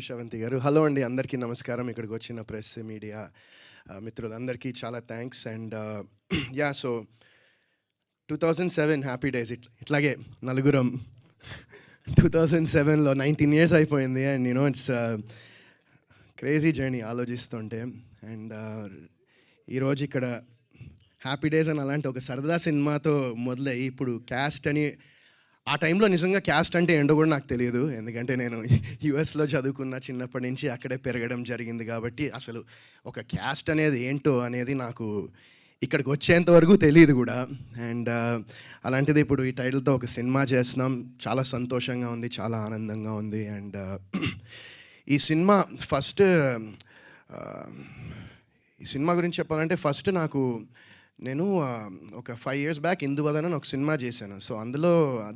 శ్రవంతి గారు. హలో అండి, అందరికీ నమస్కారం. ఇక్కడికి వచ్చిన ప్రెస్, మీడియా మిత్రులందరికీ చాలా thanks. And yeah so 2007 happy days. ఇట్లాగే నలుగురం 2007లో 19 ఇయర్స్ అయిపోయింది. అండ్ ఇట్స్ క్రేజీ జర్నీ ఆలోచిస్తుంటే. అండ్ ఈరోజు ఇక్కడ హ్యాపీ డేస్ అని అలాంటి ఒక సరదా సినిమాతో మొదలయ్యి ఇప్పుడు క్యాస్ట్ అని, ఆ టైంలో నిజంగా క్యాస్ట్ అంటే ఏంటో కూడా నాకు తెలియదు. ఎందుకంటే నేను యుఎస్లో చదువుకున్న, చిన్నప్పటి నుంచి అక్కడే పెరగడం జరిగింది. కాబట్టి అసలు ఒక క్యాస్ట్ అనేది ఏంటో అనేది నాకు ఇక్కడికి వచ్చేంత వరకు తెలియదు కూడా. అండ్ అలాంటిది ఇప్పుడు ఈ టైటిల్తో ఒక సినిమా చేస్తున్నాం. చాలా సంతోషంగా ఉంది, చాలా ఆనందంగా ఉంది. అండ్ ఈ సినిమా ఈ సినిమా గురించి చెప్పాలంటే ఫస్ట్ నేను ఒక 5 years బ్యాక్ ఇందువదన అని ఒక సినిమా చేశాను. సో అందులో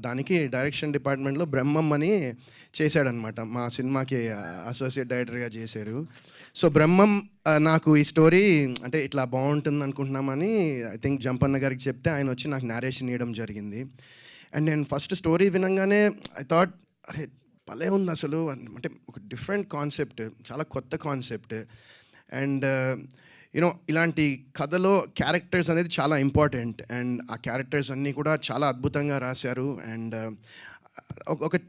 దానికి డైరెక్షన్ డిపార్ట్మెంట్లో బ్రహ్మం అని చేశాడనమాట. మా సినిమాకి అసోసియేట్ డైరెక్టర్గా చేశారు. సో బ్రహ్మం నాకు ఈ స్టోరీ అంటే ఇట్లా బాగుంటుంది అనుకుంటున్నామని ఐ థింక్ జంపన్న గారికి చెప్తే ఆయన వచ్చి నాకు నేరేషన్ ఇవ్వడం జరిగింది. అండ్ నేను ఫస్ట్ స్టోరీ వినంగానే ఐ థాట్, అరే భలే ఉంది అసలు. అంటే ఒక డిఫరెంట్ కాన్సెప్ట్, చాలా కొత్త కాన్సెప్ట్. అండ్ ఇలాంటి కథలో క్యారెక్టర్స్ అనేది చాలా ఇంపార్టెంట్. అండ్ ఆ క్యారెక్టర్స్ అన్నీ కూడా చాలా అద్భుతంగా రాశారు. అండ్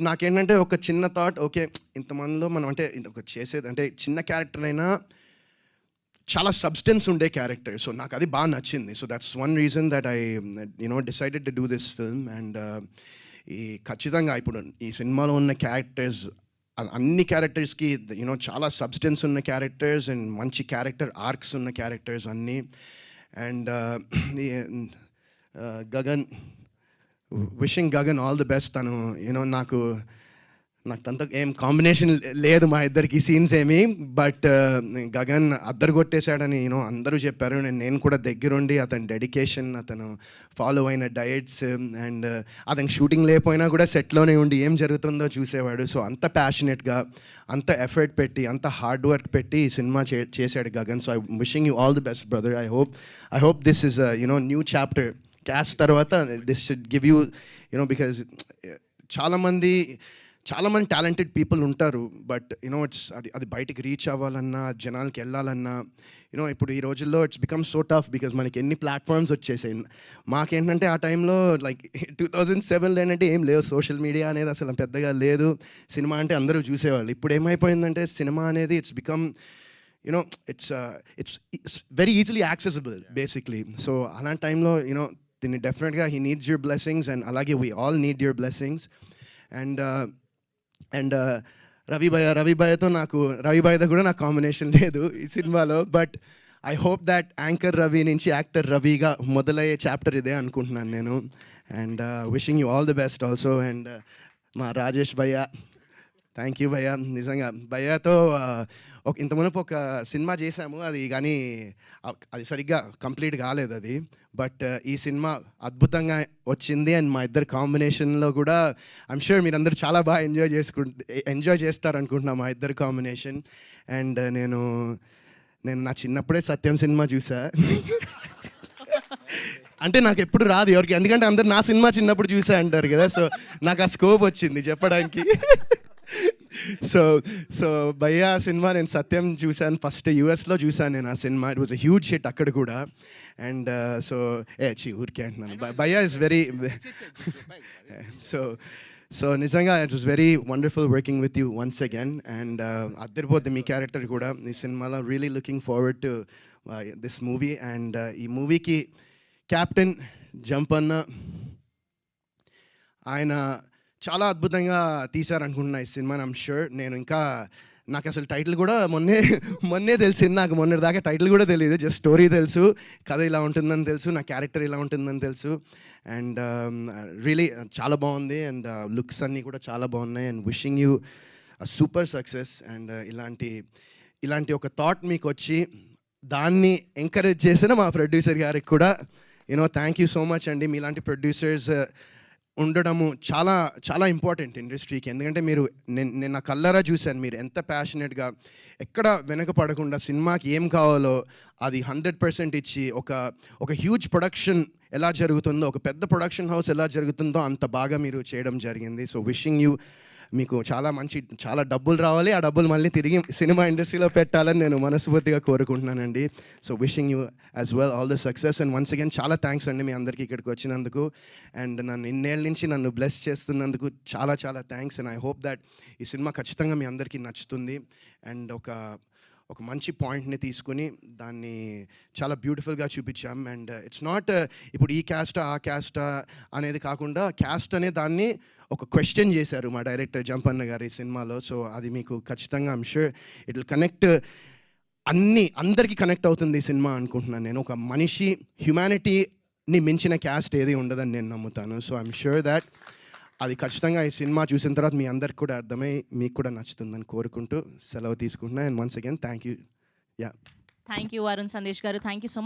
నాకేంటంటే ఒక చిన్న థాట్, ఓకే ఇంతమందిలో మనం అంటే ఒక చేసేది అంటే చిన్న క్యారెక్టర్ అయినా చాలా సబ్స్టెన్స్ ఉండే క్యారెక్టర్. సో నాకు అది బాగా నచ్చింది. So that's one reason that I decided to do this film. And ఖచ్చితంగా ఇప్పుడు ఈ సినిమాలో ఉన్న క్యారెక్టర్స్ అన్ని క్యారెక్టర్స్కి చాలా సబ్స్టెన్స్ ఉన్న క్యారెక్టర్స్ అండ్ మంచి క్యారెక్టర్ ఆర్క్స్ ఉన్న క్యారెక్టర్స్ అన్నీ. And Gagan, wishing Gagan all the best. తను నాకు తనతో ఏం కాంబినేషన్ లేదు మా ఇద్దరికి సీన్స్ ఏమి, బట్ గగన్ అద్దరు కొట్టేశాడని అందరూ చెప్పారు. నేను కూడా దగ్గరుండి అతని డెడికేషన్, అతను ఫాలో అయిన డయట్స్ అండ్ అతనికి షూటింగ్ లేకపోయినా కూడా సెట్లోనే ఉండి ఏం జరుగుతుందో చూసేవాడు. సో అంత ప్యాషనెట్గా, అంత ఎఫర్ట్ పెట్టి, అంత హార్డ్ వర్క్ పెట్టి ఈ సినిమా చేశాడు Gagan. So I wishing you all the best brother. I hope this is new chapter. Cast తర్వాత this should give you because చాలామంది టాలెంటెడ్ పీపుల్ ఉంటారు. బట్ అది బయటికి రీచ్ అవ్వాలన్నా, జనాలకి వెళ్ళాలన్నా ఇప్పుడు ఈ రోజుల్లో it's become so tough because మనకి ఎన్ని ప్లాట్ఫామ్స్ వచ్చేసాయి. మాకేంటంటే ఆ టైంలో లైక్ 2007లో ఏంటంటే ఏం లేవు, సోషల్ మీడియా అనేది అసలు పెద్దగా లేదు. సినిమా అంటే అందరూ చూసేవాళ్ళు. ఇప్పుడు ఏమైపోయిందంటే సినిమా అనేది it's become it's very easily accessible basically. So అలాంటి టైంలో దీన్ని డెఫినెట్గా he needs your blessings. And అలాగే we all need your blessings. And Ravi భయ్యతో కూడా నాకు కాంబినేషన్ లేదు ఈ సినిమాలో. But I hope that anchor Ravi నుంచి యాక్టర్ రవిగా మొదలయ్యే చాప్టర్ ఇదే అనుకుంటున్నాను నేను. And wishing you all the best also. And మా రాజేష్ భయ్య, థ్యాంక్ యూ భయ్య. నిజంగా భయ్యతో ఇంతమునుపు ఒక సినిమా చేశాము, అది కానీ అది సరిగ్గా కంప్లీట్ కాలేదు అది. బట్ ఈ సినిమా అద్భుతంగా వచ్చింది. అండ్ మా ఇద్దరు కాంబినేషన్లో కూడా ఐమ్ షూర్ మీరందరూ చాలా బాగా ఎంజాయ్ చేస్తారనుకుంటున్నా మా ఇద్దరు కాంబినేషన్. అండ్ నేను నా చిన్నప్పుడే సత్యం సినిమా చూసా. అంటే నాకు ఎప్పుడు రాదు ఎవరికి, ఎందుకంటే అందరు నా సినిమా చిన్నప్పుడు చూసా అంటారు కదా. సో నాకు ఆ స్కోప్ వచ్చింది చెప్పడానికి. సో భయ్యా సినిమా నేను సత్యం చూశాను, ఫస్ట్ యూఎస్లో చూశాను నేను ఆ సినిమా. It was a huge hit అక్కడ కూడా. అండ్ సో ఊరికే అంటున్నాను, భయ్యా ఇస్ వెరీ సో నిజంగా it was very wonderful working with you once again. And అద్దరిపోద్ది మీ క్యారెక్టర్ కూడా ఈ సినిమాలో. Really looking forward to this movie. And ఈ మూవీకి కెప్టెన్ జంపన్న ఆయన చాలా అద్భుతంగా తీశారనుకుంటున్నా ఈ సినిమాని. ఐమ్ షూర్ నాకు అసలు టైటిల్ కూడా మొన్నే తెలిసింది. నాకు మొన్నటి దాకా టైటిల్ కూడా తెలియదు, జస్ట్ స్టోరీ తెలుసు, కథ ఇలా ఉంటుందని తెలుసు, నా క్యారెక్టర్ ఇలా ఉంటుందని తెలుసు. అండ్ రియలీ చాలా బాగుంది. అండ్ లుక్స్ అన్నీ కూడా చాలా బాగున్నాయి. And wishing you super success. And ఇలాంటి ఒక థాట్ మీకు వచ్చి దాన్ని ఎంకరేజ్ చేసిన మా ప్రొడ్యూసర్ గారికి కూడా థ్యాంక్ యూ సో మచ్ అండి. మీలాంటి ప్రొడ్యూసర్స్ ఉండడము చాలా చాలా ఇంపార్టెంట్ ఇండస్ట్రీకి. ఎందుకంటే నేను నా కళ్ళారా చూశాను మీరు ఎంత ప్యాషనెట్గా, ఎక్కడ వెనకపడకుండా సినిమాకి ఏం కావాలో అది 100% ఇచ్చి ఒక హ్యూజ్ ప్రొడక్షన్ ఎలా జరుగుతుందో, ఒక పెద్ద ప్రొడక్షన్ హౌస్ ఎలా జరుగుతుందో అంత బాగా మీరు చేయడం జరిగింది. సో విషింగ్ యూ మీకు చాలా డబ్బులు రావాలి. ఆ డబ్బులు మళ్ళీ తిరిగి సినిమా ఇండస్ట్రీలో పెట్టాలని నేను మనస్ఫూర్తిగా కోరుకుంటున్నానండి. So wishing you as well all the success and once again చాలా థ్యాంక్స్ అండి మీ అందరికీ ఇక్కడికి వచ్చినందుకు. అండ్ నన్ను ఇన్నేళ్ళ నుంచి నన్ను బ్లెస్ చేస్తున్నందుకు చాలా thanks. And I hope that ఈ సినిమా ఖచ్చితంగా మీ అందరికీ నచ్చుతుంది. అండ్ ఒక మంచి పాయింట్ని తీసుకుని దాన్ని చాలా బ్యూటిఫుల్గా చూపించాం. అండ్ ఇట్స్ నాట్ ఇప్పుడు ఈ క్యాస్టా ఆ క్యాస్టా అనేది కాకుండా క్యాస్ట్ అనే దాన్ని ఒక క్వశ్చన్ చేశారు మా డైరెక్టర్ జంపన్న గారు ఈ సినిమాలో. సో అది మీకు ఖచ్చితంగా I'm sure it will connect, అందరికీ కనెక్ట్ అవుతుంది ఈ సినిమా అనుకుంటున్నాను నేను. ఒక మనిషి హ్యుమానిటీని మించిన క్యాస్ట్ ఏది ఉండదని నేను నమ్ముతాను. సో ఐమ్ షూర్ దాట్ అది ఖచ్చితంగా ఈ సినిమా చూసిన తర్వాత మీ అందరికి కూడా అర్థమై మీకు కూడా నచ్చుతుందని కోరుకుంటూ సెలవు తీసుకుంటున్నాను. And once again thank you. Thank you Arun Sandesh గారు. Thank you so much.